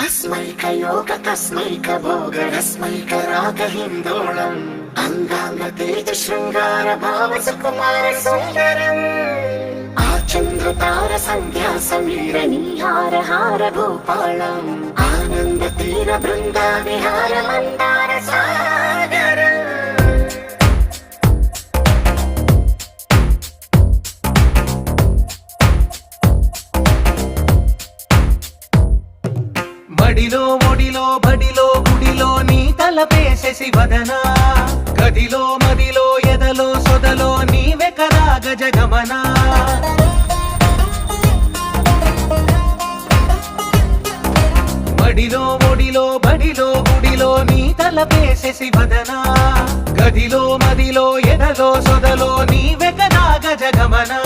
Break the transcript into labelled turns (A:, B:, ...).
A: अस्मैकयोग तस्मैक भोग रस्मैक राग हिन्दोळम् अंगांग तेज शृंगार भाव सुकुमार सुंदरम् आचंद्र तार संध्या समीर नीहार हार भूपालम् आनंद तीर बृंदा विहार मंदार सागर
B: మడిలో ఒడిలో బడిలో గుడిలో నీ తలపేసేసి వదనా గదిలో మదిలో ఎదలో సొదలో నీవే కదా గజగమనా మడిలో ఒడిలో బడిలో గుడిలో నీ తలపేసేసి వదనా గదిలో మదిలో ఎదలో సొదలో నీవే కదా గజగమనా